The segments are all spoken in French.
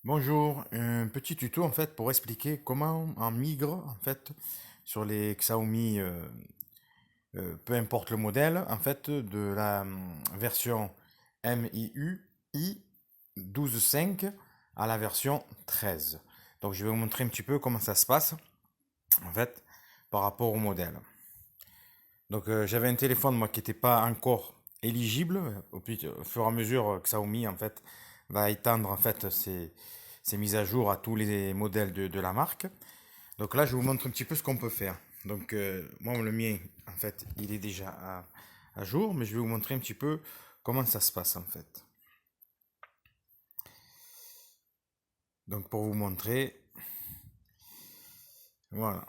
Bonjour, un petit tuto en fait pour expliquer comment on migre en fait sur les Xiaomi, peu importe le modèle, en fait de la version MIUI 12.5 à la version 13. Donc je vais vous montrer un petit peu comment ça se passe en fait par rapport au modèle. Donc j'avais un téléphone moi qui n'était pas encore éligible. Au fur et à mesure Xiaomi en fait va étendre en fait ses mises à jour à tous les modèles de la marque. Donc là je vous montre un petit peu ce qu'on peut faire. Donc moi le mien en fait il est déjà à jour, mais je vais vous montrer un petit peu comment ça se passe en fait. Donc pour vous montrer, voilà.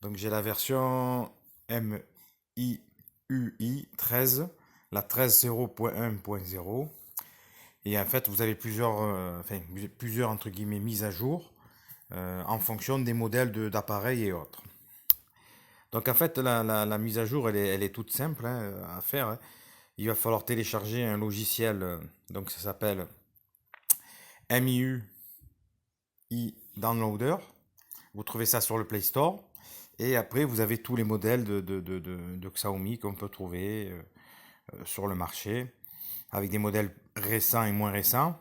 Donc j'ai la version MIUI 13, la 13.0.1.0. Et en fait, vous avez plusieurs entre guillemets mises à jour en fonction des modèles d'appareils et autres. Donc en fait, la mise à jour, elle est toute simple hein, à faire, hein. Il va falloir télécharger un logiciel, donc ça s'appelle MIUI Downloader. Vous trouvez ça sur le Play Store. Et après, vous avez tous les modèles de Xiaomi qu'on peut trouver sur le marché, avec des modèles récents et moins récents.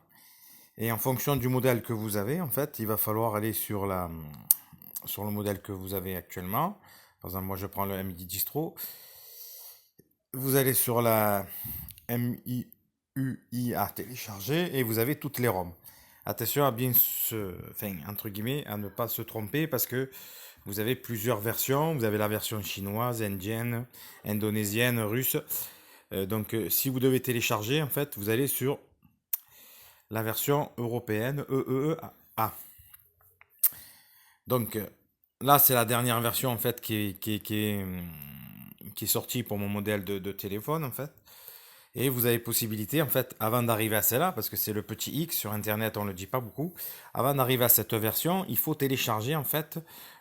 Et en fonction du modèle que vous avez, en fait, il va falloir aller sur le modèle que vous avez actuellement. Par exemple, moi je prends le MIDI Distro. Vous allez sur la MIUI à télécharger et vous avez toutes les ROM. Attention à bien entre guillemets, à ne pas se tromper parce que vous avez plusieurs versions. Vous avez la version chinoise, indienne, indonésienne, russe. Si vous devez télécharger, en fait, vous allez sur la version européenne EEA. Donc là, c'est la dernière version en fait qui est sortie pour mon modèle de téléphone en fait. Et vous avez possibilité en fait, avant d'arriver à celle-là, parce que c'est le petit X sur Internet, on ne le dit pas beaucoup. Avant d'arriver à cette version, il faut télécharger en fait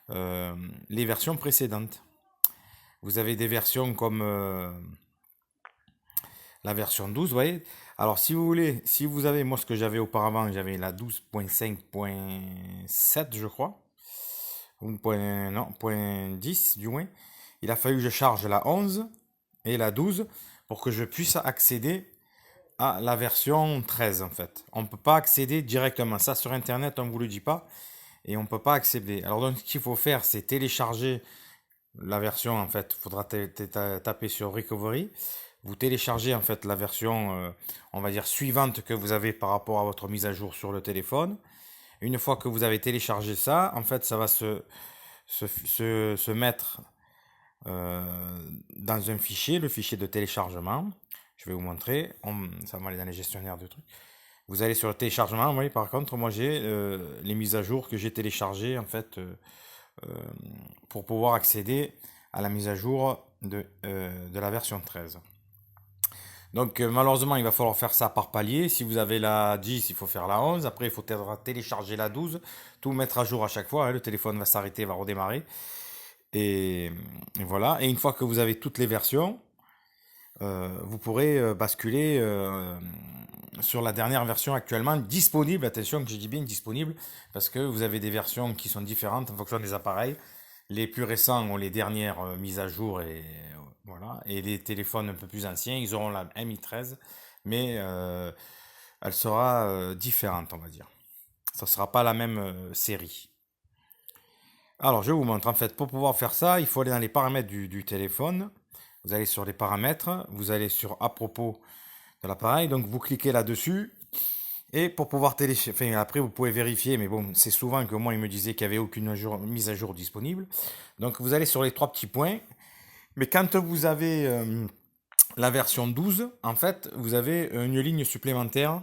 les versions précédentes. Vous avez des versions comme la version 12, vous voyez. Alors si vous voulez, si vous avez, moi ce que j'avais auparavant, j'avais la 12.5.7 je crois. Ou non, point 10 du moins. Il a fallu que je charge la 11 et la 12 pour que je puisse accéder à la version 13 en fait. On ne peut pas accéder directement. Ça sur internet, on ne vous le dit pas. Et on ne peut pas accéder. Alors donc ce qu'il faut faire, c'est télécharger la version en fait. Il faudra taper sur Recovery. Vous téléchargez en fait la version, on va dire, suivante que vous avez par rapport à votre mise à jour sur le téléphone. Une fois que vous avez téléchargé ça, en fait, ça va se mettre dans un fichier, le fichier de téléchargement. Je vais vous montrer. Ça va aller dans les gestionnaires de trucs. Vous allez sur le téléchargement. Vous voyez, par contre, moi j'ai les mises à jour que j'ai téléchargées en fait euh, pour pouvoir accéder à la mise à jour de la version 13. Donc malheureusement, il va falloir faire ça par palier. Si vous avez la 10, il faut faire la 11. Après, il faut télécharger la 12. Tout mettre à jour à chaque fois, hein. Le téléphone va s'arrêter, va redémarrer. Et, et voilà. Et une fois que vous avez toutes les versions, vous pourrez basculer sur la dernière version actuellement disponible. Attention que je dis bien disponible, parce que vous avez des versions qui sont différentes en fonction des appareils. Les plus récents ont les dernières mises à jour et voilà. Et les téléphones un peu plus anciens, ils auront la Mi 13, mais elle sera différente, on va dire. Ça ne sera pas la même série. Alors, je vous montre. En fait, pour pouvoir faire ça, il faut aller dans les paramètres du téléphone. Vous allez sur les paramètres, vous allez sur à propos de l'appareil, donc vous cliquez là-dessus. Et pour pouvoir télécharger, enfin, après vous pouvez vérifier, mais bon, c'est souvent que moi il me disait qu'il n'y avait aucune mise à jour disponible. Donc vous allez sur les trois petits points. Mais quand vous avez la version 12, en fait, vous avez une ligne supplémentaire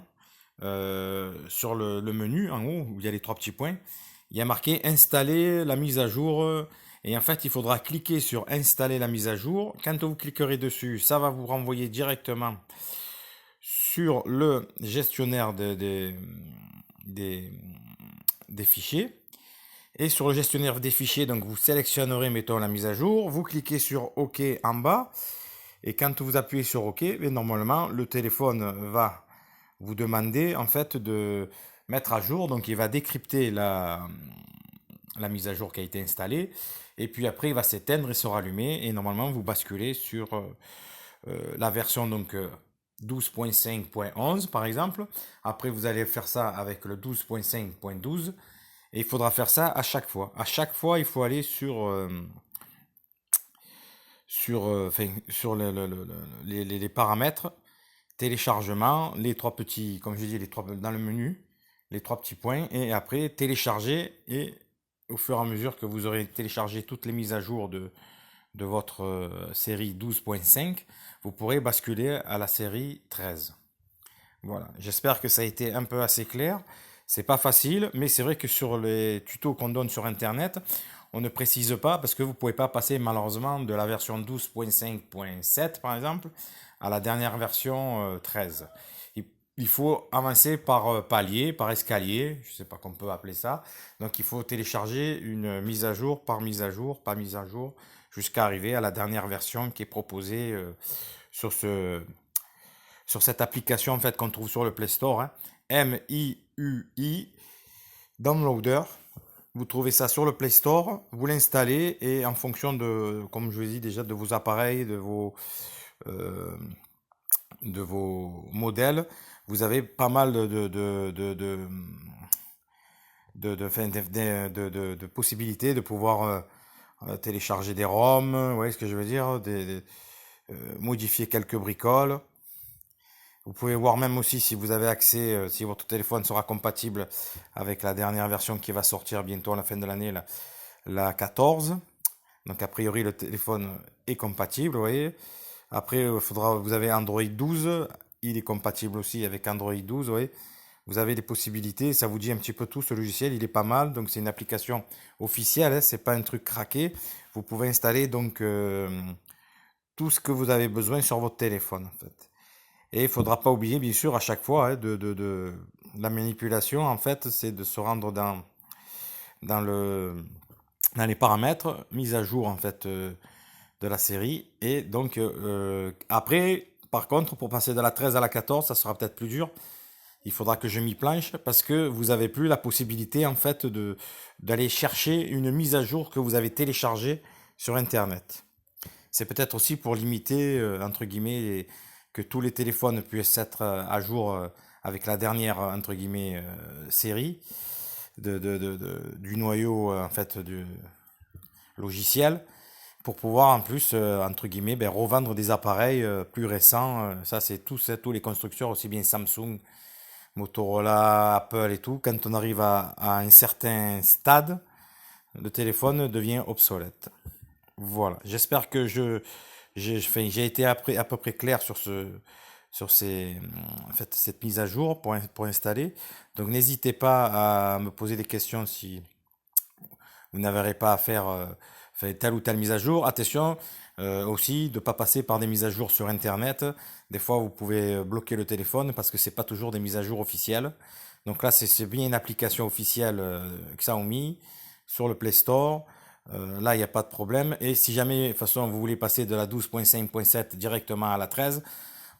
sur le menu en haut où il y a les trois petits points. Il y a marqué installer la mise à jour. Et en fait, il faudra cliquer sur installer la mise à jour. Quand vous cliquerez dessus, ça va vous renvoyer directement sur le gestionnaire des, des fichiers. Et sur le gestionnaire des fichiers, donc vous sélectionnerez, mettons, la mise à jour. Vous cliquez sur OK en bas. Et quand vous appuyez sur OK, normalement, le téléphone va vous demander en fait mettre à jour. Donc il va décrypter la mise à jour qui a été installée. Et puis après, il va s'éteindre et se rallumer. Et normalement, vous basculez sur la version donc 12.5.11 par exemple. Après, vous allez faire ça avec le 12.5.12. Et il faudra faire ça à chaque fois. À chaque fois, il faut aller sur les paramètres, téléchargement, les trois petits, comme je dis, les trois dans le menu, les trois petits points, et après télécharger. Et au fur et à mesure que vous aurez téléchargé toutes les mises à jour de votre série 12.5, vous pourrez basculer à la série 13. Voilà, j'espère que ça a été un peu assez clair. C'est pas facile, mais c'est vrai que sur les tutos qu'on donne sur Internet, on ne précise pas parce que vous pouvez pas passer malheureusement de la version 12.5.7 par exemple à la dernière version 13. Il faut avancer par palier, par escalier, je sais pas qu'on peut appeler ça. Donc il faut télécharger une mise à jour par mise à jour, par mise à jour, jusqu'à arriver à la dernière version qui est proposée sur sur cette application en fait qu'on trouve sur le Play Store, hein. MIUI Downloader. Vous trouvez ça sur le Play Store, vous l'installez et en fonction de, comme je vous ai dit déjà, de vos appareils, euh, de vos modèles, vous avez pas mal de possibilités de pouvoir télécharger des ROM, vous voyez ce que je veux dire, modifier quelques bricoles. Vous pouvez voir même aussi si vous avez accès, si votre téléphone sera compatible avec la dernière version qui va sortir bientôt à la fin de l'année, la 14. Donc a priori le téléphone est compatible, vous voyez. Après, vous avez Android 12, il est compatible aussi avec Android 12, vous voyez. Vous avez des possibilités, ça vous dit un petit peu tout ce logiciel, il est pas mal, donc c'est une application officielle, hein, c'est pas un truc craqué. Vous pouvez installer donc tout ce que vous avez besoin sur votre téléphone en fait. Et il ne faudra pas oublier, bien sûr, à chaque fois, hein, de la manipulation, en fait, c'est de se rendre dans dans les paramètres, mise à jour, en fait, de la série. Et donc, après, par contre, pour passer de la 13 à la 14, ça sera peut-être plus dur. Il faudra que je m'y planche parce que vous n'avez plus la possibilité, en fait, d'aller chercher une mise à jour que vous avez téléchargée sur Internet. C'est peut-être aussi pour limiter, entre guillemets, que tous les téléphones puissent être à jour avec la dernière, entre guillemets, série du noyau, en fait, du logiciel, pour pouvoir en plus, entre guillemets, ben, revendre des appareils plus récents. Ça, c'est tous les constructeurs, aussi bien Samsung, Motorola, Apple et tout. Quand on arrive à un certain stade, le téléphone devient obsolète. Voilà, j'espère que j'ai été à peu près clair sur en fait, cette mise à jour pour installer. Donc n'hésitez pas à me poser des questions si vous n'avez pas à faire telle ou telle mise à jour. Attention aussi de ne pas passer par des mises à jour sur Internet. Des fois, vous pouvez bloquer le téléphone parce que c'est pas toujours des mises à jour officielles. Donc là, c'est bien une application officielle Xiaomi sur le Play Store. Là, il n'y a pas de problème. Et si jamais, de toute façon, vous voulez passer de la 12.5.7 directement à la 13,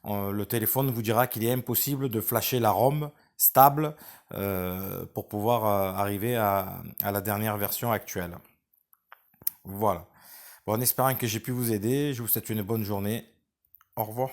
le téléphone vous dira qu'il est impossible de flasher la ROM stable pour pouvoir arriver à la dernière version actuelle. Voilà. Bon, en espérant que j'ai pu vous aider, je vous souhaite une bonne journée. Au revoir.